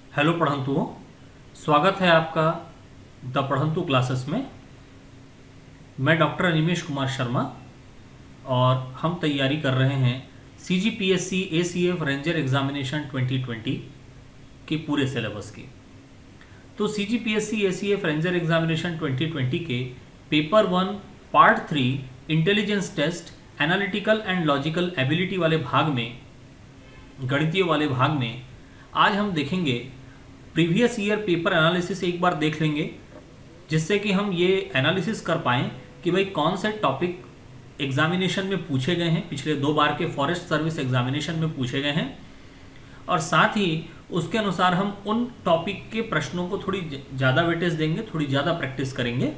Hello पढ़ंतुओं, स्वागत है आपका द पढ़ंतु क्लासेस में। मैं डॉक्टर अनिमेश कुमार शर्मा और हम तैयारी कर रहे हैं CGPSC ACF रेंजर एग्जामिनेशन 2020 के पूरे सिलेबस की। तो CGPSC ACF रेंजर एग्जामिनेशन 2020 के paper 1 part 3 intelligence test analytical and logical ability वाले भाग में, गणितीय वाले भाग में आज हम देखेंगे प्रीवियस ईयर पेपर एनालिसिस एक बार देख लेंगे, जिससे कि हम ये एनालिसिस कर पाएँ कि भाई कौन से टॉपिक एग्जामिनेशन में पूछे गए हैं, पिछले 2 बार के फॉरेस्ट सर्विस एग्जामिनेशन में पूछे गए हैं, और साथ ही उसके अनुसार हम उन टॉपिक के प्रश्नों को थोड़ी ज़्यादा वेटेज देंगे, थोड़ी ज़्यादा प्रैक्टिस करेंगे,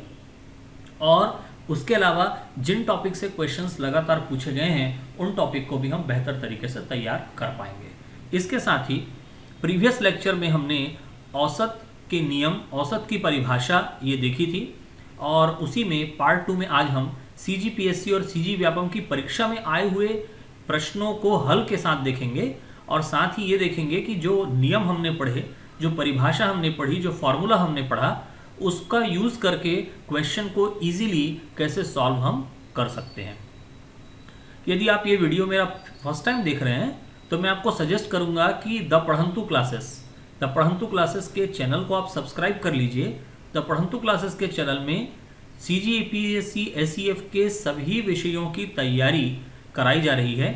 और उसके अलावा जिन टॉपिक से क्वेश्चंस लगातार पूछे गए हैं उन टॉपिक को भी हम बेहतर तरीके से तैयार कर पाएंगे। इसके साथ ही प्रीवियस लेक्चर में हमने औसत के नियम, औसत की परिभाषा ये देखी थी, और उसी में पार्ट 2 में आज हम CGPSC और CG व्यापम की परीक्षा में आए हुए प्रश्नों को हल के साथ देखेंगे, और साथ ही ये देखेंगे कि जो नियम हमने पढ़े, जो परिभाषा हमने पढ़ी, जो फॉर्मूला हमने पढ़ा, उसका यूज़ करके क्वेश्चन को ईजिली कैसे सॉल्व हम कर सकते हैं। यदि आप ये वीडियो मेरा फर्स्ट टाइम देख रहे हैं तो मैं आपको सजेस्ट करूंगा कि द पढ़ंतु क्लासेस के चैनल को आप सब्सक्राइब कर लीजिए। द पढ़ंतु क्लासेस के चैनल में CGPSC ACF के सभी विषयों की तैयारी कराई जा रही है,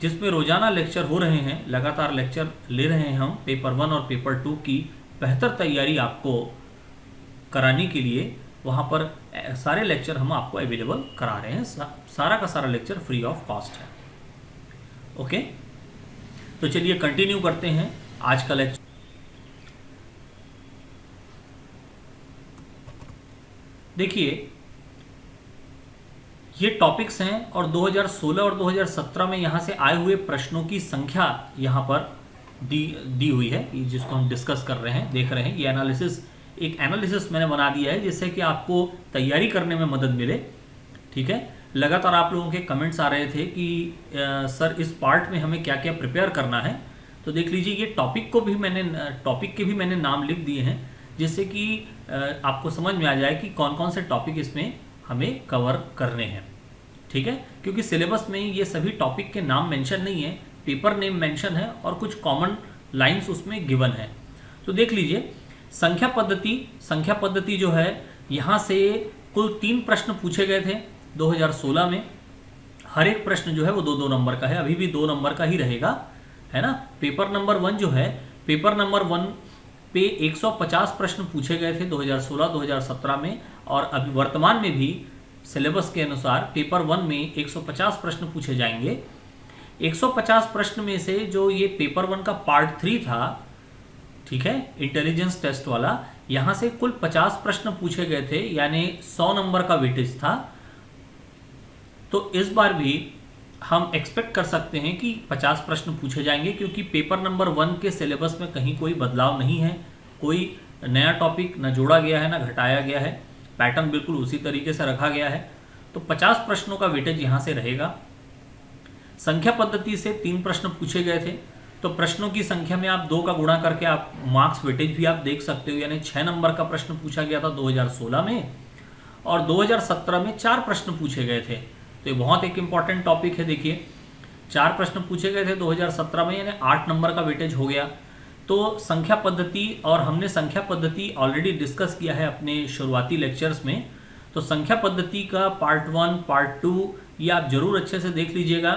जिसमें रोजाना लेक्चर हो रहे हैं, लगातार लेक्चर ले रहे हैं हम पेपर 1 और पेपर 2 की बेहतर तैयारी आपको कराने के लिए। वहाँ पर सारे लेक्चर हम आपको अवेलेबल करा रहे हैं, सारा का सारा लेक्चर फ्री ऑफ कॉस्ट है। ओके, तो चलिए कंटिन्यू करते हैं आज का लेक्चर। देखिए, ये टॉपिक्स हैं और 2016 और 2017 में यहाँ से आए हुए प्रश्नों की संख्या यहाँ पर दी हुई है, जिसको हम डिस्कस कर रहे हैं, देख रहे हैं। ये एक एनालिसिस मैंने बना दिया है जिससे कि आपको तैयारी करने में मदद मिले। ठीक है, लगातार आप लोगों के कमेंट्स आ रहे थे कि सर इस पार्ट में हमें क्या क्या प्रिपेयर करना है। तो देख लीजिए, ये टॉपिक के भी मैंने नाम लिख दिए हैं, जिससे कि आपको समझ में आ जाए कि कौन कौन से टॉपिक इसमें हमें कवर करने हैं। ठीक है, क्योंकि सिलेबस में ये सभी टॉपिक के नाम मेंशन नहीं है, पेपर नेम मेंशन है और कुछ कॉमन लाइंस उसमें गिवन है। तो देख लीजिए, संख्या पद्धति जो है, यहाँ से कुल 3 प्रश्न पूछे गए थे 2016 में। हर एक प्रश्न जो है वो 2-2 नंबर का है, अभी भी 2 नंबर का ही रहेगा, है ना। पेपर नंबर 1 जो है, पेपर नंबर 1 पे 150 प्रश्न पूछे गए थे 2016-2017 में, और अभी वर्तमान में भी सिलेबस के अनुसार पेपर 1 में 150 प्रश्न पूछे जाएंगे। 150 प्रश्न में से जो ये पेपर 1 का पार्ट 3 था, ठीक है, इंटेलिजेंस टेस्ट वाला, यहाँ से कुल 50 प्रश्न पूछे गए थे, यानी 100 नंबर का वेटेज था। तो इस बार भी हम एक्सपेक्ट कर सकते हैं कि 50 प्रश्न पूछे जाएंगे, क्योंकि पेपर नंबर 1 के सिलेबस में कहीं कोई बदलाव नहीं है, कोई नया टॉपिक न जोड़ा गया है, न घटाया गया है, पैटर्न बिल्कुल उसी तरीके से रखा गया है। तो 50 प्रश्नों का वेटेज यहाँ से रहेगा। संख्या पद्धति से 3 प्रश्न पूछे गए थे, तो प्रश्नों की संख्या में आप 2 का गुणा करके आप मार्क्स वेटेज भी आप देख सकते हो, यानी 6 नंबर का प्रश्न पूछा गया था 2016 में, और 2017 में 4 प्रश्न पूछे गए थे। तो ये बहुत एक इम्पॉर्टेंट टॉपिक है। देखिए, 4 प्रश्न पूछे गए थे 2017 में, यानी 8 नंबर का वेटेज हो गया। तो संख्या पद्धति, और हमने संख्या पद्धति ऑलरेडी डिस्कस किया है अपने शुरुआती लेक्चर्स में, तो संख्या पद्धति का पार्ट 1, पार्ट 2 ये आप जरूर अच्छे से देख लीजिएगा,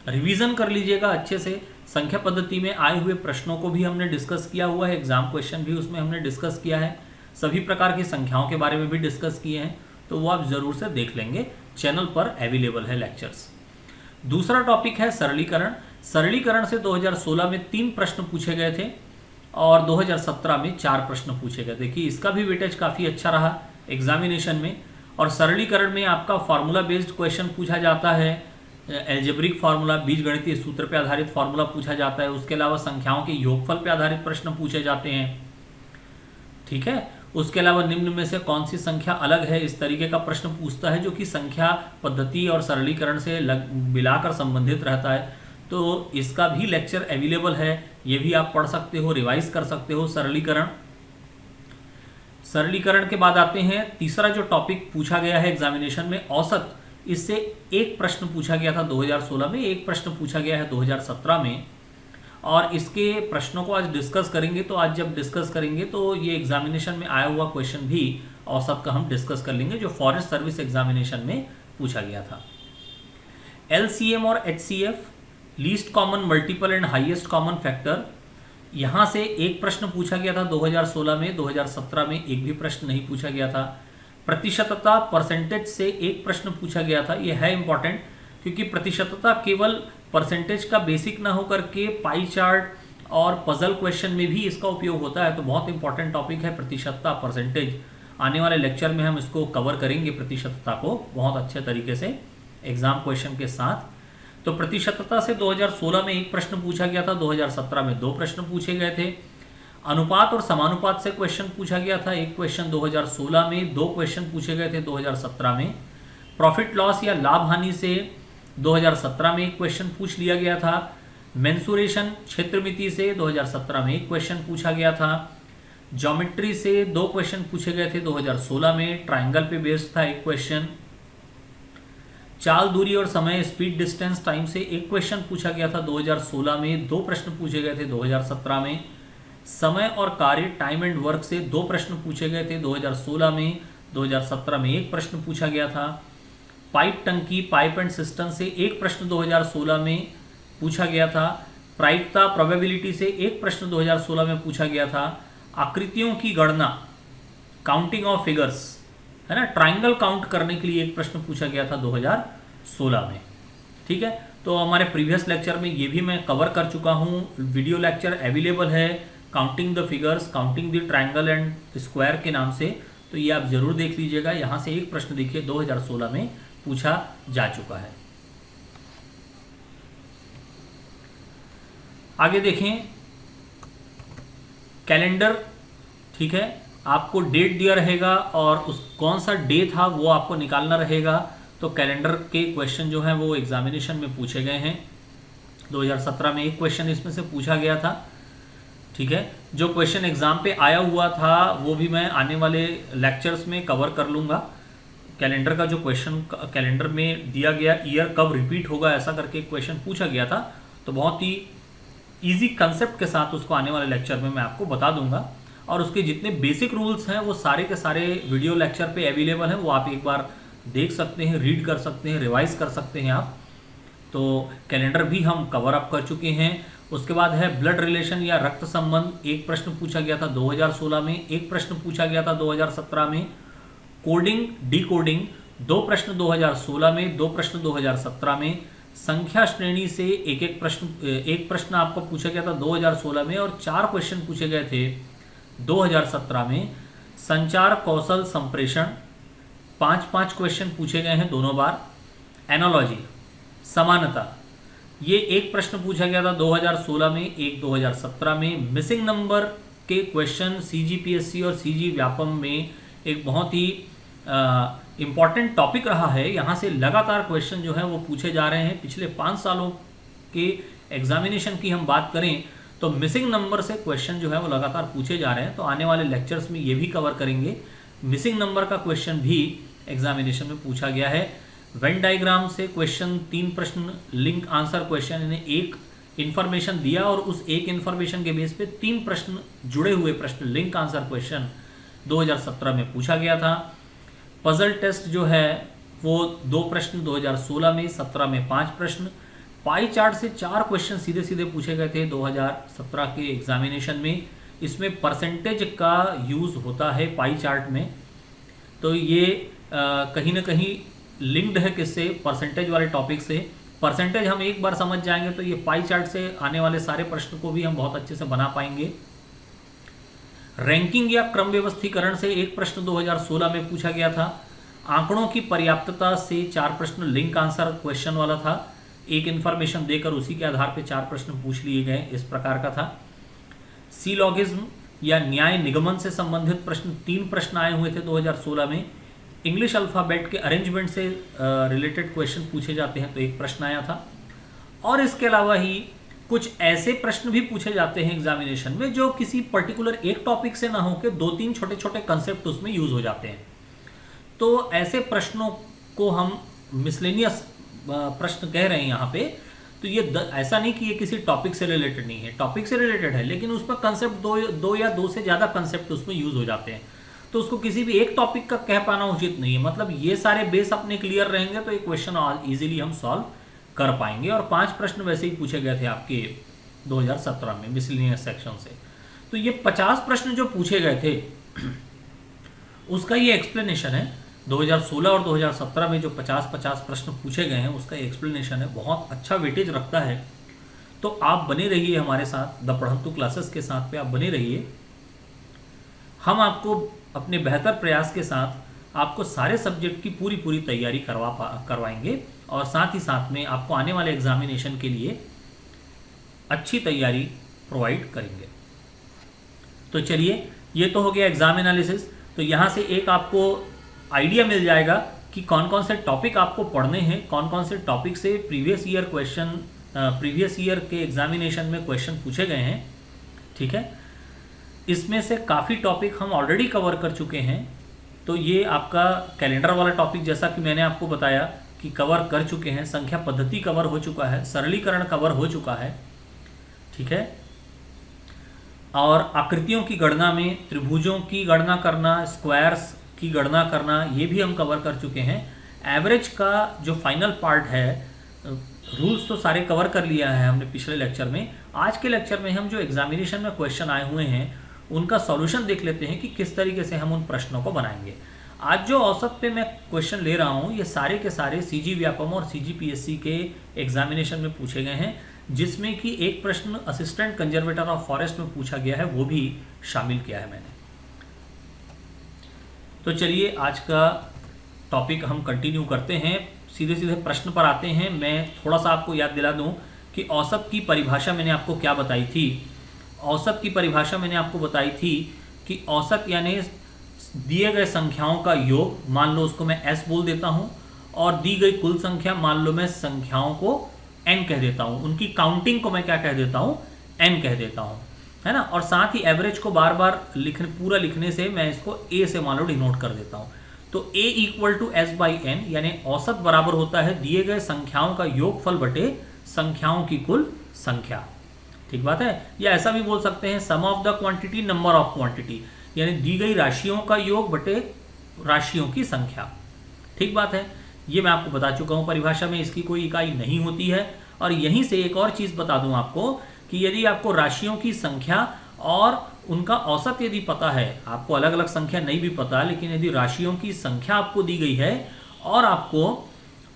रिवीजन कर लीजिएगा अच्छे से। संख्या पद्धति में आए हुए प्रश्नों को भी हमने डिस्कस किया हुआ है, एग्जाम क्वेश्चन भी उसमें हमने डिस्कस किया है, सभी प्रकार की संख्याओं के बारे में भी डिस्कस किए हैं, तो वो आप जरूर से देख लेंगे, चैनल पर अवेलेबल है लेक्चर्स। दूसरा टॉपिक है सरलीकरण से 2016 में 3 प्रश्न पूछे गए थे और 2017 में 4 प्रश्न पूछे गए। देखिए, इसका भी वेटेज काफ़ी अच्छा रहा एग्जामिनेशन में। और सरलीकरण में आपका फार्मूला बेस्ड क्वेश्चन पूछा जाता है, एल्जेब्रिक फार्मूला, बीजगणितीय सूत्र पर आधारित फार्मूला पूछा जाता है। उसके अलावा संख्याओं के योगफल पर आधारित प्रश्न पूछे जाते हैं। ठीक है, उसके अलावा निम्न में से कौन सी संख्या अलग है, इस तरीके का प्रश्न पूछता है, जो कि संख्या पद्धति और सरलीकरण से मिलाकर संबंधित रहता है। तो इसका भी लेक्चर अवेलेबल है, ये भी आप पढ़ सकते हो, रिवाइज कर सकते हो। सरलीकरण के बाद आते हैं तीसरा जो टॉपिक पूछा गया है एग्जामिनेशन में, औसत। इससे एक प्रश्न पूछा गया था 2016 में, एक प्रश्न पूछा गया है 2017 में, और इसके प्रश्नों को आज डिस्कस करेंगे। तो आज जब डिस्कस करेंगे तो ये एग्जामिनेशन में आया हुआ क्वेश्चन भी औसत का हम डिस्कस कर लेंगे, जो फॉरेस्ट सर्विस एग्जामिनेशन में पूछा गया था। LCM और HCF, least common multiple and highest common factor, यहाँ से एक प्रश्न पूछा गया था 2016 में, 2017 में एक भी प्रश्न नहीं पूछा गया था। प्रतिशतता परसेंटेज से एक प्रश्न पूछा गया था, ये है इंपॉर्टेंट, क्योंकि प्रतिशतता केवल परसेंटेज का बेसिक ना होकर के पाई चार्ट और पजल क्वेश्चन में भी इसका उपयोग होता है। तो बहुत इंपॉर्टेंट टॉपिक है प्रतिशतता, परसेंटेज। आने वाले लेक्चर में हम इसको कवर करेंगे, प्रतिशतता को, बहुत अच्छे तरीके से एग्जाम क्वेश्चन के साथ। तो प्रतिशतता से 2016 में एक प्रश्न पूछा गया था, 2017 में दो प्रश्न पूछे गए थे। अनुपात और समानुपात से क्वेश्चन पूछा गया था, एक क्वेश्चन 2016 में, दो क्वेश्चन पूछे गए थे 2017 में। प्रॉफिट लॉस या लाभ हानि से 2017 में एक क्वेश्चन पूछ लिया गया था। मेंसुरेशन, क्षेत्र मिति से 2017 में एक क्वेश्चन पूछा गया था। ज्योमेट्री से दो क्वेश्चन पूछे गए थे 2016 में, ट्राइंगल पे बेस्ड था एक क्वेश्चन। चाल, दूरी और समय, स्पीड, डिस्टेंस, टाइम से एक क्वेश्चन पूछा गया था 2016 में, दो प्रश्न पूछे गए थे 2017 में। समय और कार्य, टाइम एंड वर्क से दो प्रश्न पूछे गए थे 2016 में, 2017 में एक प्रश्न पूछा गया था। पाइप टंकी, पाइप एंड सिस्टम से एक प्रश्न 2016 में पूछा गया था। प्रायिकता, प्रोबेबिलिटी से एक प्रश्न 2016 में पूछा गया था। आकृतियों की गणना, काउंटिंग ऑफ फिगर्स, है ना, ट्राइंगल काउंट करने के लिए एक प्रश्न पूछा गया था 2016 में। ठीक है, तो हमारे प्रीवियस लेक्चर में ये भी मैं कवर कर चुका हूँ, वीडियो लेक्चर अवेलेबल है, counting the figures, counting the triangle and square के नाम से। तो ये आप जरूर देख लीजिएगा। यहाँ से एक प्रश्न देखिए 2016 में पूछा जा चुका है। आगे देखें, कैलेंडर। ठीक है, आपको डेट दिया रहेगा और उस कौन सा डे था वो आपको निकालना रहेगा। तो कैलेंडर के क्वेश्चन जो हैं वो एग्जामिनेशन में पूछे गए हैं। 2017 में एक क्वेश्चन इसमें से पूछा गया था। ठीक है, जो क्वेश्चन एग्जाम पे आया हुआ था वो भी मैं आने वाले लेक्चर्स में कवर कर लूँगा। कैलेंडर का जो क्वेश्चन कैलेंडर में दिया गया, ईयर कब रिपीट होगा, ऐसा करके क्वेश्चन पूछा गया था। तो बहुत ही इजी कंसेप्ट के साथ उसको आने वाले लेक्चर में मैं आपको बता दूंगा। और उसके जितने बेसिक रूल्स हैं वो सारे के सारे वीडियो लेक्चर पे अवेलेबल हैं, वो आप एक बार देख सकते हैं, रीड कर सकते हैं, रिवाइज कर सकते हैं आप। तो कैलेंडर भी हम कवर अप कर चुके हैं। उसके बाद है ब्लड रिलेशन या रक्त संबंध, एक प्रश्न पूछा गया था 2016 में, एक प्रश्न पूछा गया था 2017 में। कोडिंग, डिकोडिंग, दो प्रश्न 2016 में, दो प्रश्न 2017 में। संख्या श्रेणी से एक प्रश्न आपको पूछा गया था 2016 में और चार क्वेश्चन पूछे गए थे 2017 में। संचार कौशल संप्रेषण, 5 क्वेश्चन पूछे गए हैं दोनों बार। एनालॉजी, समानता, ये एक प्रश्न पूछा गया था 2016 में, एक 2017 में। मिसिंग नंबर के क्वेश्चन CGPSC और CG व्यापम में एक बहुत ही इम्पॉर्टेंट टॉपिक रहा है। यहाँ से लगातार क्वेश्चन जो है वो पूछे जा रहे हैं। पिछले 5 सालों के एग्जामिनेशन की हम बात करें तो मिसिंग नंबर से क्वेश्चन जो है वो लगातार पूछे जा रहे हैं। तो आने वाले लेक्चर्स में ये भी कवर करेंगे। मिसिंग नंबर का क्वेश्चन भी एग्जामिनेशन में पूछा गया है। वेन डायग्राम से क्वेश्चन, 3 प्रश्न, लिंक आंसर क्वेश्चन, इन्हें एक इन्फॉर्मेशन दिया और उस एक इन्फॉर्मेशन के बेस पे 3 प्रश्न, जुड़े हुए प्रश्न, लिंक आंसर क्वेश्चन 2017 में पूछा गया था। पजल टेस्ट जो है वो 2 प्रश्न 2016 में, 17 में 5 प्रश्न। पाई चार्ट से 4 क्वेश्चन सीधे सीधे पूछे गए थे 2017 के एग्जामिनेशन में। इसमें परसेंटेज का यूज़ होता है पाई चार्ट में। तो ये कहीं ना कहीं लिंक्ड है किससे, परसेंटेज वाले टॉपिक से। परसेंटेज हम एक बार समझ जाएंगे तो ये पाई चार्ट से आने वाले सारे प्रश्न को भी हम बहुत अच्छे से बना पाएंगे। रैंकिंग या क्रम व्यवस्थीकरण से एक प्रश्न 2016 में पूछा गया था। आंकड़ों की पर्याप्तता से 4 प्रश्न, लिंक आंसर क्वेश्चन वाला था। एक इन्फॉर्मेशन देकर उसी के आधार पर 4 प्रश्न पूछ लिए गए, इस प्रकार का था। सीलॉगिज्म या न्याय निगमन से संबंधित प्रश्न, 3 प्रश्न आए हुए थे 2016 में। इंग्लिश अल्फ़ाबेट के अरेंजमेंट से रिलेटेड क्वेश्चन पूछे जाते हैं तो एक प्रश्न आया था। और इसके अलावा ही कुछ ऐसे प्रश्न भी पूछे जाते हैं एग्जामिनेशन में जो किसी पर्टिकुलर एक टॉपिक से ना होकर 2-3 छोटे छोटे कंसेप्ट उसमें यूज हो जाते हैं। तो ऐसे प्रश्नों को हम मिसलेनियस प्रश्न कह रहे हैं यहाँ पे। तो ये ऐसा नहीं कि ये किसी टॉपिक से रिलेटेड नहीं है, टॉपिक से रिलेटेड है, लेकिन उसमें कंसेप्ट दो या दो से ज़्यादा कंसेप्ट उसमें यूज हो जाते हैं। तो उसको किसी भी एक टॉपिक का कह पाना उचित नहीं है। मतलब ये सारे बेस अपने क्लियर रहेंगे तो एक क्वेश्चन इजीली हम सॉल्व कर पाएंगे। और 5 प्रश्न वैसे ही पूछे गए थे आपके 2017 में मिसलेनियस सेक्शन से। तो ये 50 प्रश्न जो पूछे गए थे उसका ये एक्सप्लेनेशन है। 2016 और 2017 में जो 50-50 प्रश्न पूछे गए हैं उसका एक्सप्लेनेशन है, बहुत अच्छा वेटेज रखता है। तो आप बने रहिए हमारे साथ, द पढ़ंतु क्लासेस के साथ पे आप बने रहिए। हम आपको अपने बेहतर प्रयास के साथ आपको सारे सब्जेक्ट की पूरी तैयारी करवाएंगे और साथ ही साथ में आपको आने वाले एग्जामिनेशन के लिए अच्छी तैयारी प्रोवाइड करेंगे। तो चलिए, ये तो हो गया एग्जाम एनालिसिस। तो यहाँ से एक आपको आइडिया मिल जाएगा कि कौन कौन से टॉपिक आपको पढ़ने हैं, कौन कौन से टॉपिक से प्रीवियस ईयर के एग्जामिनेशन में क्वेश्चन पूछे गए हैं। ठीक है, इसमें से काफ़ी टॉपिक हम ऑलरेडी कवर कर चुके हैं। तो ये आपका कैलेंडर वाला टॉपिक, जैसा कि मैंने आपको बताया कि कवर कर चुके हैं। संख्या पद्धति कवर हो चुका है, सरलीकरण कवर हो चुका है। ठीक है, और आकृतियों की गणना में त्रिभुजों की गणना करना, स्क्वायर्स की गणना करना, ये भी हम कवर कर चुके हैं। एवरेज का जो फाइनल पार्ट है, रूल्स तो सारे कवर कर लिया है हमने पिछले लेक्चर में। आज के लेक्चर में हम जो एग्जामिनेशन में क्वेश्चन आए हुए हैं उनका सॉल्यूशन देख लेते हैं कि किस तरीके से हम उन प्रश्नों को बनाएंगे। आज जो औसत पे मैं क्वेश्चन ले रहा हूँ ये सारे के सारे सीजी व्यापम और सीजीपीएससी के एग्जामिनेशन में पूछे गए हैं, जिसमें कि एक प्रश्न असिस्टेंट कंजर्वेटर ऑफ फॉरेस्ट में पूछा गया है, वो भी शामिल किया है मैंने। तो चलिए, आज का टॉपिक हम कंटिन्यू करते हैं, सीधे सीधे प्रश्न पर आते हैं। मैं थोड़ा सा आपको याद दिला दूं कि औसत की परिभाषा मैंने आपको क्या बताई थी। औसत की परिभाषा मैंने आपको बताई थी कि औसत यानी दिए गए संख्याओं का योग, मान लो उसको मैं s बोल देता हूं, और दी गई कुल संख्या मान लो मैं संख्याओं को n कह देता हूं, उनकी काउंटिंग को मैं क्या कह देता हूं, n कह देता हूं, है ना। और साथ ही एवरेज को बार बार पूरा लिखने से मैं इसको a से मान लो डिनोट कर देता हूं। तो a equal to s by n, यानी औसत बराबर होता है दिए गए संख्याओं का योगफल बटे संख्याओं की कुल संख्या। ठीक बात है। या ऐसा भी बोल सकते हैं sum of the quantity number of quantity, यानी दी गई राशियों का योग बटे राशियों की संख्या। ठीक बात है, ये मैं आपको बता चुका हूं परिभाषा में, इसकी कोई इकाई नहीं होती है। और यहीं से एक और चीज बता दूं आपको कि यदि आपको राशियों की संख्या और उनका औसत यदि पता है, आपको अलग अलग संख्या नहीं भी पता, लेकिन यदि राशियों की संख्या आपको दी गई है और आपको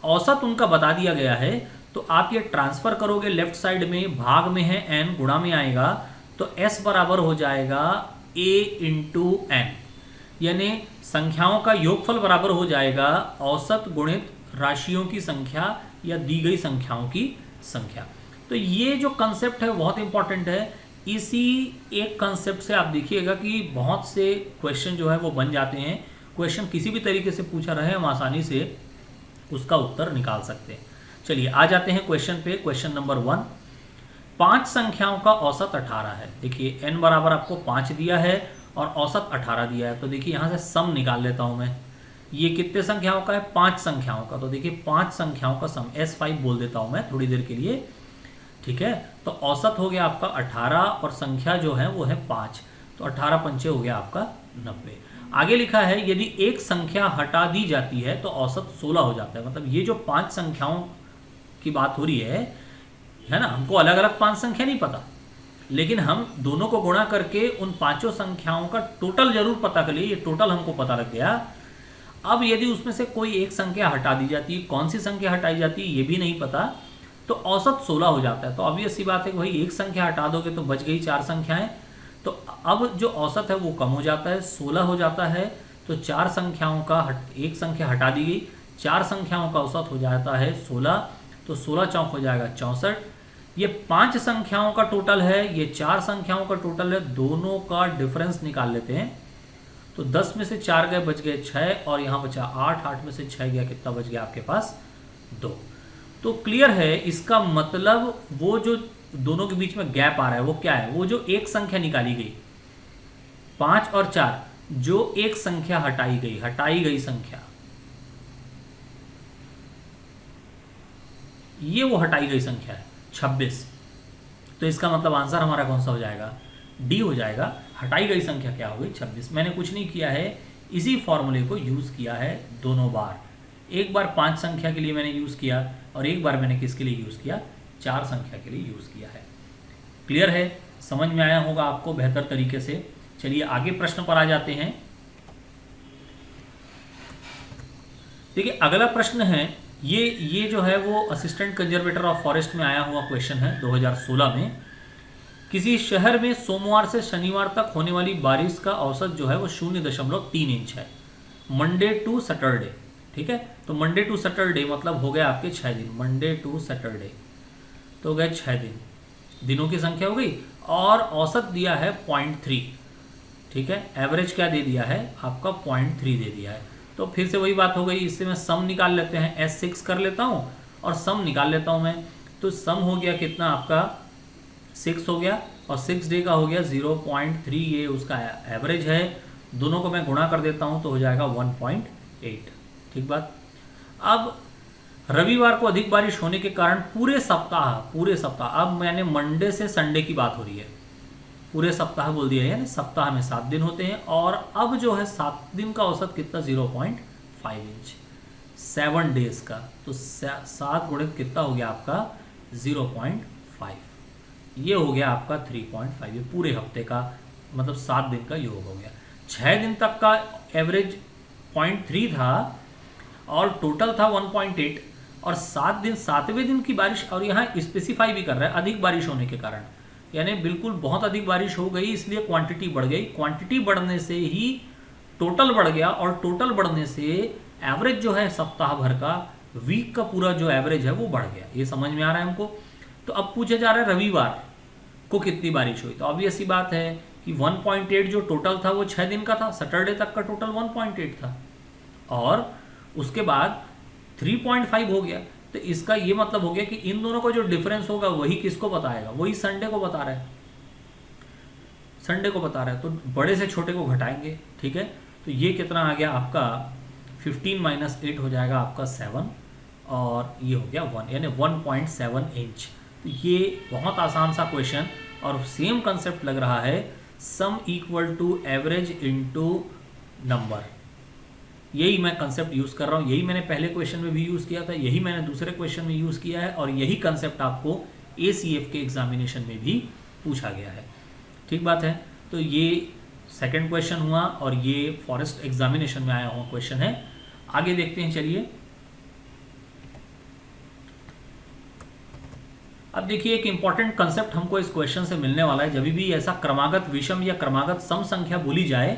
औसत उनका बता दिया गया है, तो आप ये ट्रांसफर करोगे लेफ्ट साइड में, भाग में है n, गुणा में आएगा, तो s बराबर हो जाएगा a इंटू n, यानी संख्याओं का योगफल बराबर हो जाएगा औसत गुणित राशियों की संख्या या दी गई संख्याओं की संख्या। तो ये जो कंसेप्ट है बहुत इंपॉर्टेंट है। इसी एक कंसेप्ट से आप देखिएगा कि बहुत से क्वेश्चन जो है वो बन जाते हैं। क्वेश्चन किसी भी तरीके से पूछा रहे, हम आसानी से उसका उत्तर निकाल सकते हैं। चलिए आ जाते हैं क्वेश्चन पे। क्वेश्चन नंबर 1, 5 संख्याओं का औसत 18 है। देखिए n बराबर आपको 5 दिया है और औसत 18 दिया है। तो देखिए यहाँ से सम निकाल लेता हूँ मैं। ये कितने संख्याओं का है? 5 संख्याओं का। तो देखिए 5 संख्याओं का सम, S5 बोल देता हूँ मैं थोड़ी देर के लिए। ठीक है, तो औसत हो गया आपका 18 और संख्या जो है वो है 5, तो 18 पंचे हो गया आपका 90। आगे लिखा है यदि एक संख्या हटा दी जाती है तो औसत 16 हो जाता है। मतलब ये जो 5 संख्याओं की बात हो रही है ना, हमको अलग अलग 5 संख्या नहीं पता, लेकिन हम दोनों को गुणा करके उन 5 संख्याओं का टोटल जरूर पता कर लिए। ये टोटल हमको पता लग गया। अब यदि उसमें से कोई एक संख्या हटा दी जाती है, कौन सी संख्या हटाई जाती है ये भी नहीं पता, तो औसत 16 हो जाता है। तो ऑब्वियस सी बात है कि भाई एक संख्या हटा दोगे तो बच गई 4 संख्याएं। तो अब जो औसत है वो कम हो जाता है, 16 हो जाता है। तो 4 संख्याओं का एक संख्या हटा दी गई, 4 संख्याओं का औसत हो जाता है 16। तो 16 चौक हो जाएगा 64। ये 5 संख्याओं का टोटल है, ये 4 संख्याओं का टोटल है, दोनों का डिफरेंस निकाल लेते हैं। तो 10 में से 4 गए, बच गए 6, और यहाँ बचा 8, 8 में से 6 गया, कितना बच गया आपके पास? 2। तो क्लियर है, इसका मतलब वो जो दोनों के बीच में गैप आ रहा है वो क्या है, वो जो एक संख्या निकाली गई 5 और 4, जो एक संख्या हटाई गई संख्या, ये वो हटाई गई संख्या है 26। तो इसका मतलब आंसर हमारा कौन सा हो जाएगा, डी हो जाएगा। हटाई गई संख्या क्या हो गई, 26। मैंने कुछ नहीं किया है, इसी फॉर्मूले को यूज़ किया है दोनों बार। एक बार 5 संख्या के लिए मैंने यूज़ किया और एक बार मैंने किसके लिए यूज़ किया, 4 संख्या के लिए यूज़ किया है। क्लियर है, समझ में आया होगा आपको बेहतर तरीके से। चलिए आगे प्रश्न पर आ जाते हैं। देखिए अगला प्रश्न है, ये जो है वो असिस्टेंट कंजर्वेटर ऑफ फॉरेस्ट में आया हुआ क्वेश्चन है 2016 में। किसी शहर में सोमवार से शनिवार तक होने वाली बारिश का औसत जो है वो 0.3 इंच है, मंडे टू सैटरडे। ठीक है, तो मंडे टू सैटरडे मतलब हो गया आपके 6 दिन, मंडे टू सैटरडे तो हो गए 6 दिन, दिनों की संख्या हो गई। और औसत दिया है 0.3। ठीक है, एवरेज क्या दे दिया है आपका, 0.3 दे दिया है। तो फिर से वही बात हो गई, इससे मैं सम निकाल लेते हैं, S6 कर लेता हूँ और सम निकाल लेता हूँ मैं। तो सम हो गया कितना आपका 6 हो गया और 6 डे का हो गया 0.3, ये उसका एवरेज है। दोनों को मैं गुणा कर देता हूँ तो हो जाएगा 1.8। ठीक बात। अब रविवार को अधिक बारिश होने के कारण पूरे सप्ताह, अब मैंने मंडे से संडे की बात हो रही है, पूरे सप्ताह बोल दिया है ना, सप्ताह में 7 दिन होते हैं और अब जो है 7 दिन का औसत कितना 0.5 इंच, 7 डेज का। तो 7 गुणित कितना हो गया आपका 0.5, ये हो गया आपका 3.5, ये पूरे हफ्ते का मतलब 7 दिन का योग हो गया। 6 दिन तक का एवरेज 0.3 था और टोटल था 1.8, और 7 दिन 7वें दिन की बारिश, और यहाँ स्पेसिफाई भी कर रहा है अधिक बारिश होने के कारण, यानी बिल्कुल बहुत अधिक बारिश हो गई इसलिए क्वांटिटी बढ़ गई, क्वांटिटी बढ़ने से ही टोटल बढ़ गया, और टोटल बढ़ने से एवरेज जो है सप्ताह भर का, वीक का पूरा जो एवरेज है वो बढ़ गया। ये समझ में आ रहा है हमको। तो अब पूछा जा रहा है रविवार को कितनी बारिश हुई, तो ऑब्वियस सी बात है कि 1.8 जो टोटल था वो 6 दिन का था, सैटरडे तक का टोटल 1.8 था और उसके बाद 3.5 हो गया। तो इसका ये मतलब हो गया कि इन दोनों का जो डिफरेंस होगा वही किसको बताएगा, वही संडे को बता रहा है, संडे को बता रहा है। तो बड़े से छोटे को घटाएंगे। ठीक है, तो ये कितना आ गया आपका 15 - 8 हो जाएगा आपका 7 और ये हो गया 1, यानी 1.7 इंच। तो ये बहुत आसान सा क्वेश्चन और सेम कंसेप्ट लग रहा है, sum equal to average into number. यही मैं कंसेप्ट यूज़ कर रहा हूँ, यही मैंने पहले क्वेश्चन में भी यूज़ किया था, यही मैंने दूसरे क्वेश्चन में यूज़ किया है और यही कंसेप्ट आपको ACF के एग्जामिनेशन में भी पूछा गया है। ठीक बात है। तो ये सेकंड क्वेश्चन हुआ और ये फॉरेस्ट एग्जामिनेशन में आया हुआ क्वेश्चन है। आगे देखते हैं, चलिए। अब देखिए एक इंपॉर्टेंट कंसेप्ट हमको इस क्वेश्चन से मिलने वाला है। जब भी ऐसा क्रमागत विषम या क्रमागत सम संख्या बोली जाए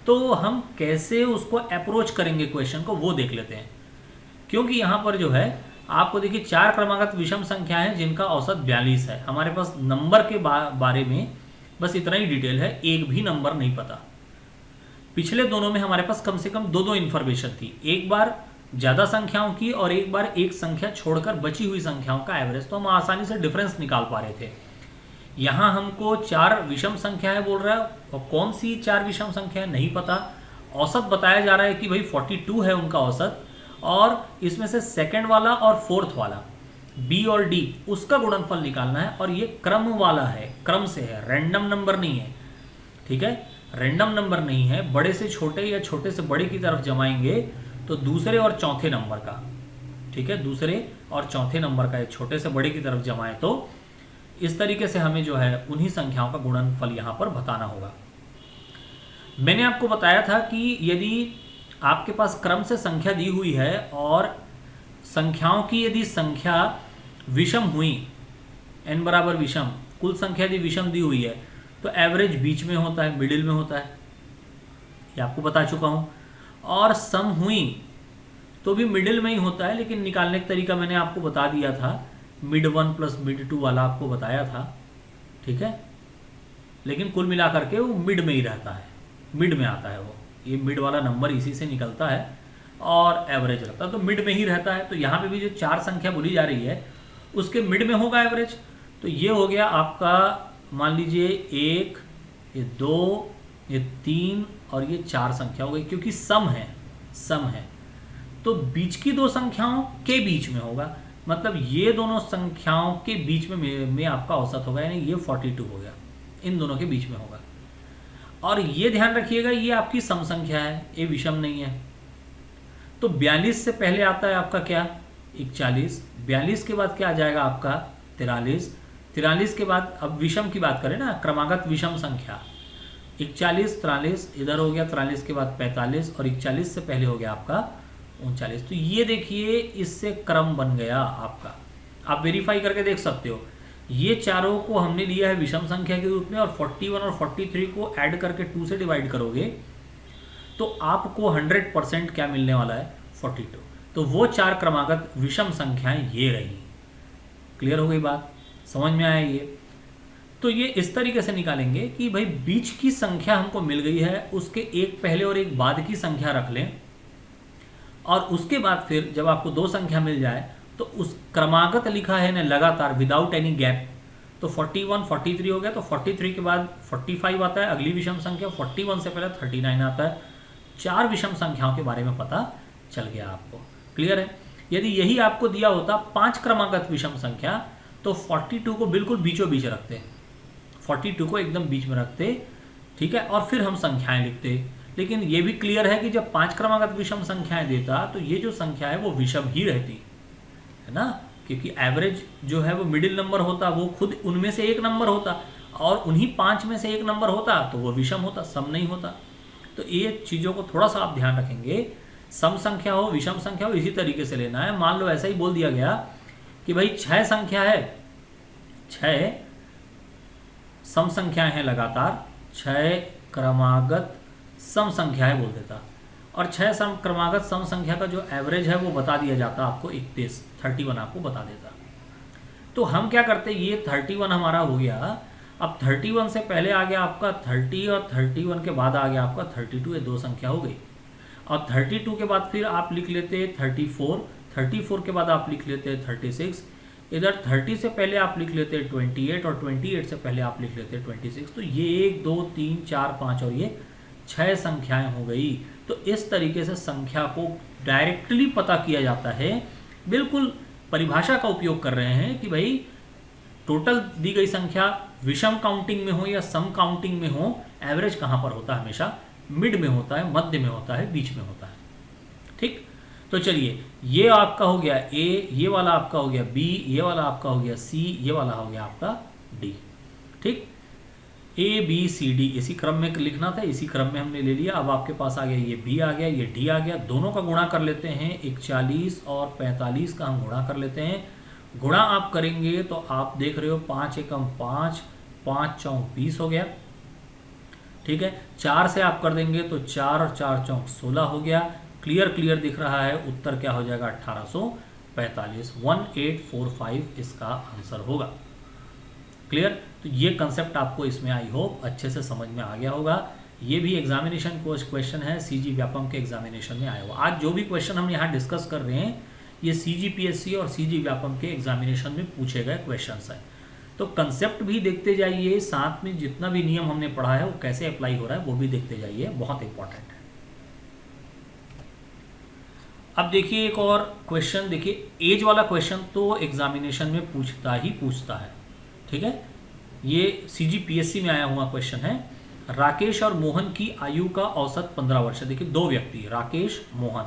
तो हम कैसे उसको अप्रोच करेंगे क्वेश्चन को, वो देख लेते हैं। क्योंकि यहाँ पर जो है आपको देखिए 4 क्रमागत विषम संख्या है जिनका औसत 42 है। हमारे पास नंबर के बारे में बस इतना ही डिटेल है, एक भी नंबर नहीं पता। पिछले दोनों में हमारे पास कम से कम 2 इन्फॉर्मेशन थी, एक बार ज़्यादा संख्याओं की और एक बार एक संख्या छोड़कर बची हुई संख्याओं का एवरेज, तो हम आसानी से डिफरेंस निकाल पा रहे थे। यहाँ हमको 4 विषम संख्याएं बोल रहा है और कौन सी 4 विषम संख्याएं नहीं पता। औसत बताया जा रहा है कि भाई 42 है उनका औसत, और इसमें से सेकंड वाला और फोर्थ वाला बी और डी उसका गुणनफल निकालना है, और ये क्रम वाला है, क्रम से है, रैंडम नंबर नहीं है। ठीक है, रैंडम नंबर नहीं है, बड़े से छोटे या छोटे से बड़े की तरफ जमाएंगे तो दूसरे और चौथे नंबर का, ठीक है, दूसरे और चौथे नंबर का छोटे से बड़े की तरफ जमाए तो इस तरीके से हमें जो है उन्हीं संख्याओं का गुणनफल यहाँ पर बताना होगा। मैंने आपको बताया था कि यदि आपके पास क्रम से संख्या दी हुई है और संख्याओं की यदि संख्या विषम हुई, n बराबर विषम, कुल संख्या यदि विषम दी हुई है तो एवरेज बीच में होता है, मिडिल में होता है, ये आपको बता चुका हूँ। और सम हुई तो भी मिडिल में ही होता है, लेकिन निकालने का तरीका मैंने आपको बता दिया था, मिड 1 प्लस मिड 2 वाला आपको बताया था। ठीक है, लेकिन कुल मिलाकर के वो मिड में ही रहता है, मिड में आता है वो, ये मिड वाला नंबर इसी से निकलता है। और एवरेज रहता है, तो मिड में ही रहता है। तो यहाँ पे भी जो 4 संख्या बोली जा रही है उसके मिड में होगा एवरेज। तो ये हो गया आपका, मान लीजिए 1, ये 2, ये 3 और ये 4 संख्या हो गई, क्योंकि सम है तो बीच की 2 संख्याओं के बीच में होगा, मतलब ये दोनों संख्याओं के बीच में आपका औसत होगा, यानी ये 42 हो गया, इन दोनों के बीच में होगा। और ये ध्यान रखिएगा ये आपकी सम संख्या है, ये विषम नहीं है। तो 42 से पहले आता है आपका क्या, 41, 42 के बाद क्या आ जाएगा आपका 43, 43 के बाद, अब विषम की बात करें ना, क्रमागत विषम संख्या, 41, 43 इधर हो गया, 43 के बाद 45 और 41 से पहले हो गया आपका 39। तो ये देखिए इससे क्रम बन गया आपका, आप वेरीफाई करके देख सकते हो। ये चारों को हमने लिया है विषम संख्या के रूप में, और 41 और 43 को ऐड करके 2 से डिवाइड करोगे तो आपको 100% क्या मिलने वाला है, 42। तो वो 4 क्रमागत विषम संख्याएं ये रही। क्लियर हो गई बात, समझ में आया ये? तो ये इस तरीके से निकालेंगे कि भाई बीच की संख्या हमको मिल गई है, उसके एक पहले और एक बाद की संख्या रख लें, और उसके बाद फिर जब आपको 2 संख्या मिल जाए तो उस क्रमागत लिखा है ना लगातार, विदाउट एनी गैप, तो 41, 43 हो गया, तो 43 के बाद 45 आता है अगली विषम संख्या, 41 से पहले 39 आता है। 4 विषम संख्याओं के बारे में पता चल गया आपको। क्लियर है? यदि यही आपको दिया होता 5 क्रमागत विषम संख्या, तो 42 को बिल्कुल बीचों बीच रखते, 42 को एकदम बीच में रखते, ठीक है, और फिर हम संख्याएं लिखते। लेकिन ये भी क्लियर है कि जब 5 क्रमागत विषम संख्याएं देता तो ये जो संख्या है वो विषम ही रहती है ना, क्योंकि एवरेज जो है वो मिडिल नंबर होता, वो खुद उनमें से एक नंबर होता, और उन्हीं 5 में से एक नंबर होता तो वो विषम होता, सम नहीं होता। तो ये चीज़ों को थोड़ा सा आप ध्यान रखेंगे, सम संख्या हो विषम संख्या हो इसी तरीके से लेना है। मान लो ऐसा ही बोल दिया गया कि भाई 6 संख्या है, 6 सम संख्याएं हैं लगातार, 6 क्रमागत सम संख्या है बोल देता, और 6 सम क्रमागत सम संख्या का जो एवरेज है वो बता दिया जाता आपको 31 आपको बता देता। तो हम क्या करते, ये 31 हमारा हो गया, अब 31 से पहले आ गया आपका 30 और 31 के बाद आ गया आपका 32, ये 2 संख्या हो गई। और 32 के बाद फिर आप लिख लेते 34, 34 के बाद आप लिख लेते 36, इधर 30 से पहले आप लिख लेते 28 और 28 से पहले आप लिख लेते 26। तो ये 1 2 3 4 5 और ये 6 संख्याएं हो गई। तो इस तरीके से संख्या को डायरेक्टली पता किया जाता है, बिल्कुल परिभाषा का उपयोग कर रहे हैं कि भाई टोटल दी गई संख्या विषम काउंटिंग में हो या सम काउंटिंग में हो, एवरेज कहाँ पर होता है, हमेशा मिड में होता है, मध्य में होता है, बीच में होता है। ठीक, तो चलिए ये आपका हो गया ए, ये वाला आपका हो गया बी, ये वाला आपका हो गया सी, ये वाला हो गया आपका डी। ठीक, ए बी सी डी इसी क्रम में लिखना था, इसी क्रम में हमने ले लिया। अब आपके पास आ गया ये बी आ गया, ये डी आ गया, दोनों का गुणा कर लेते हैं, 41 और 45 का हम गुणा कर लेते हैं। गुणा आप करेंगे तो आप देख रहे हो 5 एकम 5, 5 चौक 20 हो गया। ठीक है, 4 से आप कर देंगे तो 4 और 4 चौक 16 हो गया। क्लियर दिख रहा है, उत्तर क्या हो जाएगा 1845, 1845 इसका आंसर होगा। क्लियर, तो ये कंसेप्ट आपको इसमें आई होप अच्छे से समझ में आ गया होगा। ये भी एग्जामिनेशन क्वेश्चन है, सीजी व्यापम के एग्जामिनेशन में आया हुआ। आज जो भी क्वेश्चन हम यहाँ डिस्कस कर रहे हैं ये सीजीपीएससी और सीजी व्यापम के एग्जामिनेशन में पूछे गए क्वेश्चंस हैं। तो कंसेप्ट भी देखते जाइए, साथ में जितना भी नियम हमने पढ़ा है वो कैसे अप्लाई हो रहा है वो भी देखते जाइए, बहुत इंपॉर्टेंट है। अब देखिए एक और क्वेश्चन, देखिए एज वाला क्वेश्चन तो एग्जामिनेशन में पूछता है। ठीक है, ये सीजीपीएससी में आया हुआ क्वेश्चन है। राकेश और मोहन की आयु का औसत 15 वर्ष है। देखिए 2 व्यक्ति, राकेश मोहन,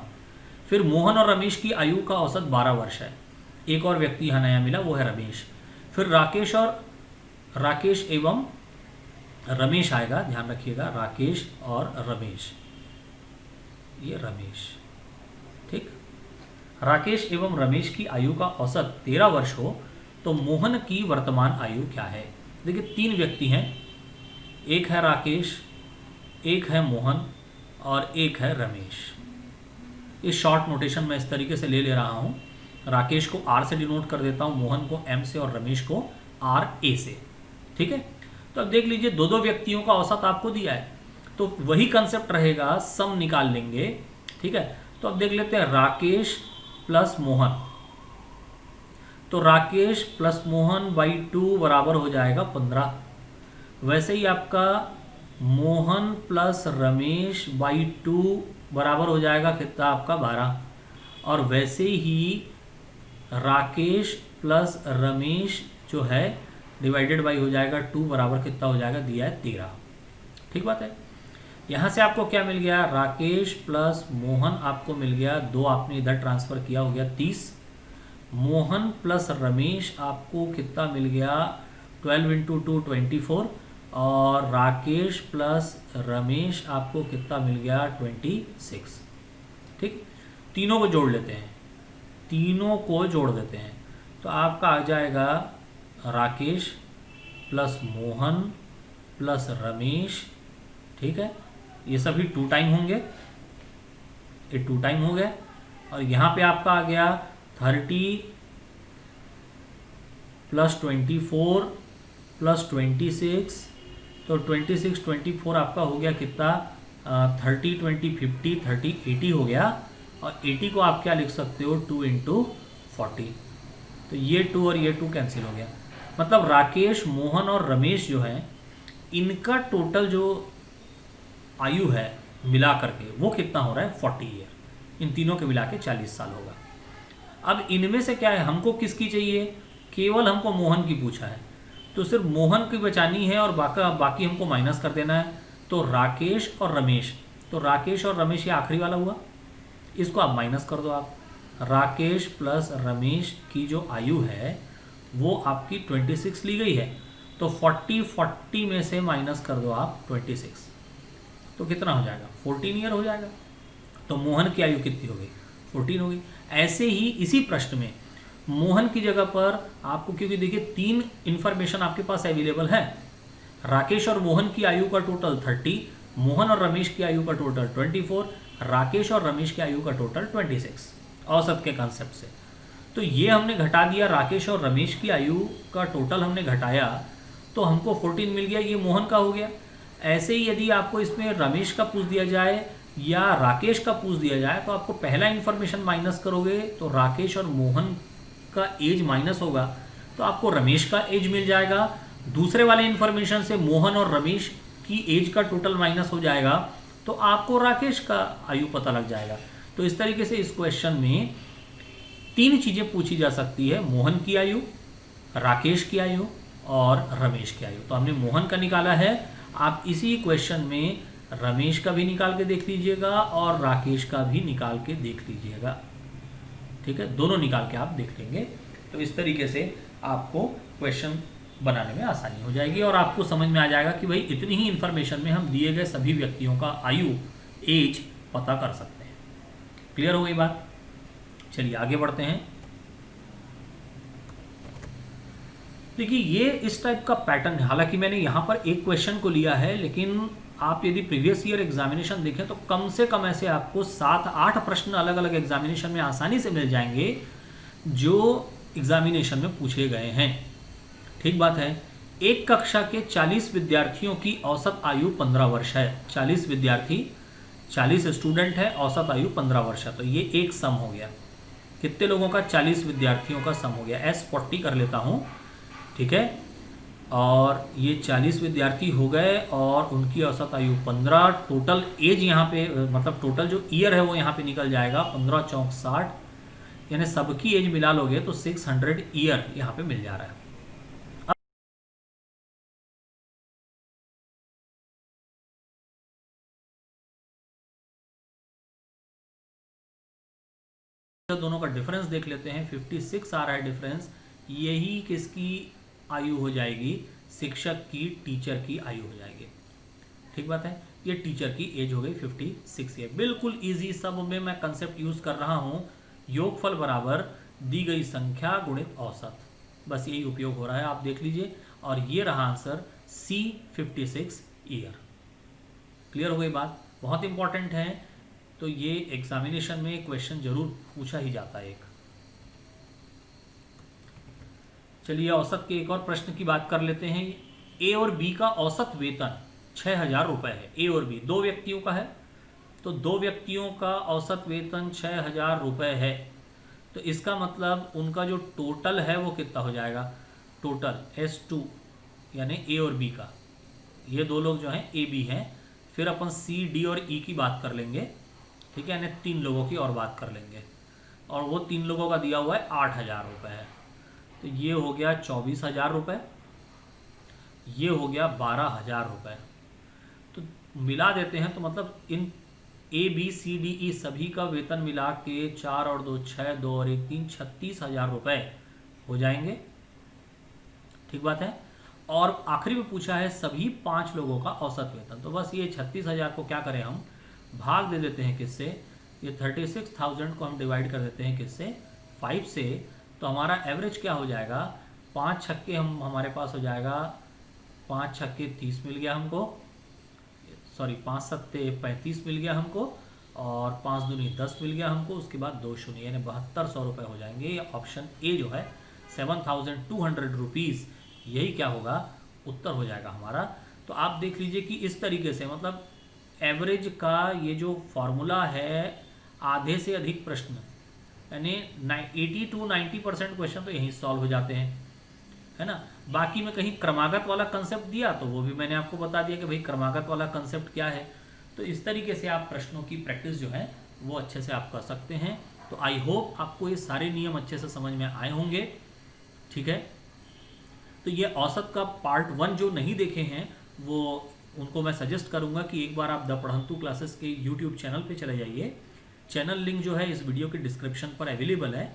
फिर मोहन और रमेश की आयु का औसत 12 वर्ष है। एक और व्यक्ति यहाँ नया मिला, वो है रमेश। फिर राकेश एवं रमेश आएगा, ध्यान रखिएगा, राकेश और रमेश, ये रमेश। ठीक, राकेश एवं रमेश की आयु का औसत 13 वर्ष हो तो मोहन की वर्तमान आयु क्या है। देखिए 3 व्यक्ति हैं, एक है राकेश, एक है मोहन और एक है रमेश। इस शॉर्ट नोटेशन मैं इस तरीके से ले रहा हूँ, राकेश को आर से डिनोट कर देता हूँ, मोहन को एम से और रमेश को आर ए से। ठीक है, तो अब देख लीजिए 2 व्यक्तियों का औसत आपको दिया है, तो वही कंसेप्ट रहेगा, सम निकाल लेंगे। ठीक है, तो अब देख लेते हैं राकेश प्लस मोहन। तो राकेश प्लस मोहन बाई 2 बराबर हो जाएगा 15। वैसे ही आपका मोहन प्लस रमेश बाई 2 बराबर हो जाएगा कितना आपका 12। और वैसे ही राकेश प्लस रमेश जो है डिवाइडेड बाई हो जाएगा 2 बराबर कितना हो जाएगा, दिया है 13। ठीक बात है। यहाँ से आपको क्या मिल गया, राकेश प्लस मोहन आपको मिल गया 2, आपने इधर ट्रांसफर किया हो गया 30। मोहन प्लस रमेश आपको कितना मिल गया 12 इंटू 2 24। और राकेश प्लस रमेश आपको कितना मिल गया 26। ठीक, तीनों को जोड़ लेते हैं, तीनों को जोड़ देते हैं तो आपका आ जाएगा राकेश प्लस मोहन प्लस रमेश। ठीक है, ये सभी 2 टाइम होंगे, ये 2 टाइम हो गया। और यहाँ पे आपका आ गया 30 प्लस 24 प्लस 26। तो 26 24 आपका हो गया कितना 30 20 50 30 80 हो गया। और 80 को आप क्या लिख सकते हो 2 इंटू 40। तो ये 2 और ये 2 कैंसिल हो गया। मतलब राकेश मोहन और रमेश जो है इनका टोटल जो आयु है मिला करके वो कितना हो रहा है 40 ईयर। इन तीनों के मिला के 40 साल होगा। अब इनमें से क्या है, हमको किसकी चाहिए, केवल हमको मोहन की पूछा है तो सिर्फ मोहन की बचानी है और बाकी हमको माइनस कर देना है। तो राकेश और रमेश, तो राकेश और रमेश ये आखिरी वाला हुआ, इसको आप माइनस कर दो। आप राकेश प्लस रमेश की जो आयु है वो आपकी 26 ली गई है। तो 40 में से माइनस कर दो आप 26, तो कितना हो जाएगा 14 ईयर हो जाएगा। तो मोहन की आयु कितनी हो गई 14 हो गई। ऐसे ही इसी प्रश्न में मोहन की जगह पर आपको, क्योंकि देखिए 3 इंफॉर्मेशन आपके पास अवेलेबल है, राकेश और मोहन की आयु का टोटल 30, मोहन और रमेश की आयु का टोटल 24, राकेश और रमेश की आयु का टोटल 26 औसत के कंसेप्ट से। तो ये हमने घटा दिया, राकेश और रमेश की आयु का टोटल हमने घटाया तो हमको 14 मिल गया, ये मोहन का हो गया। ऐसे ही यदि आपको इसमें रमेश का पूछ दिया जाए या राकेश का पूछ दिया जाए तो आपको पहला इन्फॉर्मेशन माइनस करोगे तो राकेश और मोहन का एज माइनस होगा तो आपको रमेश का एज मिल जाएगा। दूसरे वाले इन्फॉर्मेशन से मोहन और रमेश की एज का टोटल माइनस हो जाएगा तो आपको राकेश का आयु पता लग जाएगा। तो इस तरीके से इस क्वेश्चन में 3 चीजें पूछी जा सकती है, मोहन की आयु, राकेश की आयु और रमेश की आयु। तो हमने मोहन का निकाला है, आप इसी क्वेश्चन में रमेश का भी निकाल के देख लीजिएगा और राकेश का भी निकाल के देख लीजिएगा। ठीक है, दोनों निकाल के आप देख लेंगे तो इस तरीके से आपको क्वेश्चन बनाने में आसानी हो जाएगी और आपको समझ में आ जाएगा कि भाई इतनी ही इंफॉर्मेशन में हम दिए गए सभी व्यक्तियों का आयु एज पता कर सकते हैं। क्लियर हो गई बात। चलिए आगे बढ़ते हैं। देखिए ये इस टाइप का पैटर्न है, हालांकि मैंने यहाँ पर एक क्वेश्चन को लिया है लेकिन आप यदि प्रीवियस ईयर एग्जामिनेशन देखें तो कम से कम ऐसे आपको 7-8 प्रश्न अलग अलग एग्जामिनेशन में आसानी से मिल जाएंगे जो एग्जामिनेशन में पूछे गए हैं। ठीक बात है। एक कक्षा के 40 विद्यार्थियों की औसत आयु 15 वर्ष है। 40 विद्यार्थी, 40 स्टूडेंट है, औसत आयु 15 वर्ष है। तो ये एक सम हो गया, कितने लोगों का 40 विद्यार्थियों का सम हो गया। S40 कर लेता हूँ, ठीक है। और ये 40 विद्यार्थी हो गए और उनकी औसत आयु 15। टोटल एज यहाँ पे मतलब टोटल जो ईयर है वो यहाँ पे निकल जाएगा 15 चौक 60, यानी सबकी एज मिला लोगे तो 600 ईयर यहाँ पे मिल जा रहा है। दोनों का डिफरेंस देख लेते हैं। 56 आ रहा है डिफरेंस, यही किसकी आयु हो जाएगी, शिक्षक की, टीचर की आयु हो जाएगी। ठीक बात है, ये टीचर की एज हो गई 56 ईयर। बिल्कुल इजी, सब में मैं कंसेप्ट यूज कर रहा हूं, योगफल बराबर दी गई संख्या गुणित औसत, बस यही उपयोग हो रहा है, आप देख लीजिए। और ये रहा आंसर C 56 ईयर। क्लियर हो गई बात, बहुत इंपॉर्टेंट है। तो ये एग्जामिनेशन में क्वेश्चन जरूर पूछा ही जाता है एक। चलिए औसत के एक और प्रश्न की बात कर लेते हैं। ए और बी का औसत वेतन 6,000 रुपए है। ए और बी दो व्यक्तियों का है तो 2 व्यक्तियों का औसत वेतन 6,000 रुपये है, तो इसका मतलब उनका जो टोटल है वो कितना हो जाएगा, टोटल S2 यानी ए और बी का, ये 2 लोग जो हैं ए बी हैं, फिर अपन सी डी और ई की बात कर लेंगे, ठीक है, यानी 3 लोगों की और बात कर लेंगे, और वो 3 लोगों का दिया हुआ है 8,000 रुपये है, तो ये हो गया 24,000 रुपये, ये हो गया 12,000 रुपये। तो मिला देते हैं, तो मतलब इन A B C D E सभी का वेतन मिला के 4 और 2 6, 2 और 1 3, 36,000 रुपये हो जाएंगे, ठीक बात है। और आखिरी में पूछा है सभी 5 लोगों का औसत वेतन, तो बस ये 36,000 को क्या करें, हम भाग दे देते हैं किससे, ये 36,000 को हम डिवाइड कर देते हैं किससे, 5 से, तो हमारा एवरेज क्या हो जाएगा, 5 छक्के हम हमारे पास हो जाएगा, 5 छक्के 30 मिल गया हमको, सॉरी 5 सत्ते 35 मिल गया हमको, और 5 दूनी 10 मिल गया हमको, उसके बाद 2 शून्य यानी 7200 रुपये हो जाएंगे। ये ऑप्शन ए जो है 7,200 रुपीज़, यही क्या होगा, उत्तर हो जाएगा हमारा। तो आप देख लीजिए कि इस तरीके से मतलब एवरेज का ये जो फॉर्मूला है, आधे से अधिक प्रश्न यानी 80 to 90% क्वेश्चन तो यहीं सॉल्व हो जाते हैं, है ना। बाकी में कहीं क्रमागत वाला कंसेप्ट दिया तो वो भी मैंने आपको बता दिया कि भाई क्रमागत वाला कंसेप्ट क्या है। तो इस तरीके से आप प्रश्नों की प्रैक्टिस जो है वो अच्छे से आप कर सकते हैं। तो आई होप आपको ये सारे नियम अच्छे से समझ में आए होंगे, ठीक है। तो ये औसत का पार्ट 1 जो नहीं देखे हैं वो उनको मैं सजेस्ट करूंगा कि एक बार आप द पढ़ंतु क्लासेस के यूट्यूब चैनल पे चले जाइए। चैनल लिंक जो है इस वीडियो के डिस्क्रिप्शन पर अवेलेबल है,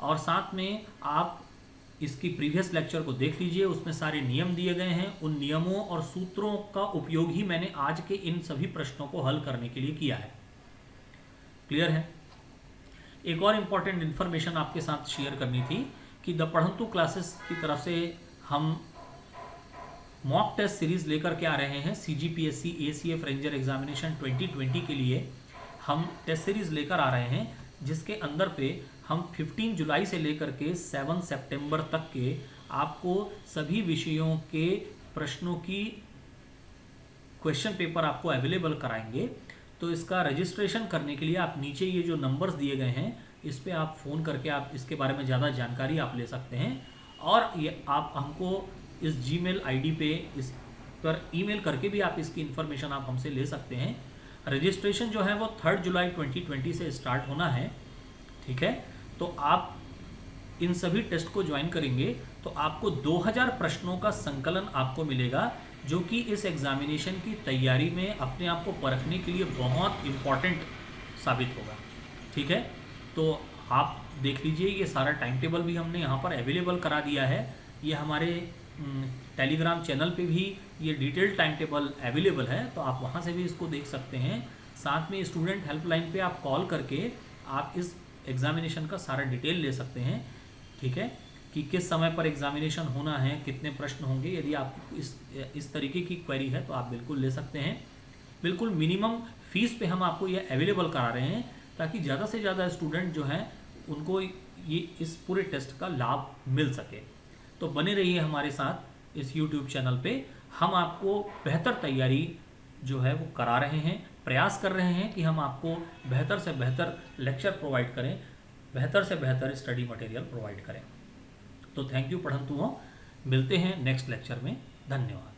और साथ में आप इसकी प्रीवियस लेक्चर को देख लीजिए, उसमें सारे नियम दिए गए हैं। उन नियमों और सूत्रों का उपयोग ही मैंने आज के इन सभी प्रश्नों को हल करने के लिए किया है। क्लियर है। एक और इम्पॉर्टेंट इन्फॉर्मेशन आपके साथ शेयर करनी थी कि द पढ़ंतु क्लासेस की तरफ से हम मॉक टेस्ट सीरीज लेकर के आ रहे हैं। CGPSC ACF रेंजर एग्जामिनेशन 2020 के लिए हम टेस्ट सीरीज लेकर आ रहे हैं, जिसके अंदर पे हम 15 जुलाई से लेकर के 7 सितंबर तक के आपको सभी विषयों के प्रश्नों की क्वेश्चन पेपर आपको अवेलेबल कराएंगे। तो इसका रजिस्ट्रेशन करने के लिए आप नीचे ये जो नंबर्स दिए गए हैं इस पे आप फ़ोन करके आप इसके बारे में ज़्यादा जानकारी आप ले सकते हैं, और ये आप हमको इस Gmail ID पे इस पर ईमेल करके भी आप इसकी इन्फॉर्मेशन आप हमसे ले सकते हैं। रजिस्ट्रेशन जो है वो 3 जुलाई 2020 से स्टार्ट होना है, ठीक है। तो आप इन सभी टेस्ट को ज्वाइन करेंगे तो आपको 2000 प्रश्नों का संकलन आपको मिलेगा, जो कि इस एग्जामिनेशन की तैयारी में अपने आप को परखने के लिए बहुत इम्पॉर्टेंट साबित होगा, ठीक है। तो आप देख लीजिए, ये सारा टाइम टेबल भी हमने यहाँ पर अवेलेबल करा दिया है। ये हमारे टेलीग्राम चैनल पे भी ये डिटेल्ड टाइम टेबल अवेलेबल है, तो आप वहाँ से भी इसको देख सकते हैं। साथ में स्टूडेंट हेल्पलाइन पे आप कॉल करके आप इस एग्जामिनेशन का सारा डिटेल ले सकते हैं, ठीक है, कि किस समय पर एग्जामिनेशन होना है, कितने प्रश्न होंगे। यदि आपको इस तरीके की क्वेरी है तो आप बिल्कुल ले सकते हैं। बिल्कुल मिनिमम फीस पे हम आपको ये अवेलेबल करा रहे हैं, ताकि ज़्यादा से ज़्यादा स्टूडेंट जो हैं उनको ये इस पूरे टेस्ट का लाभ मिल सके। तो बने रहिए हमारे साथ इस YouTube चैनल पे। हम आपको बेहतर तैयारी जो है वो करा रहे हैं, प्रयास कर रहे हैं कि हम आपको बेहतर से बेहतर लेक्चर प्रोवाइड करें, बेहतर से बेहतर स्टडी मटेरियल प्रोवाइड करें। तो थैंक यू पढ़ंतुओं, मिलते हैं नेक्स्ट लेक्चर में। धन्यवाद।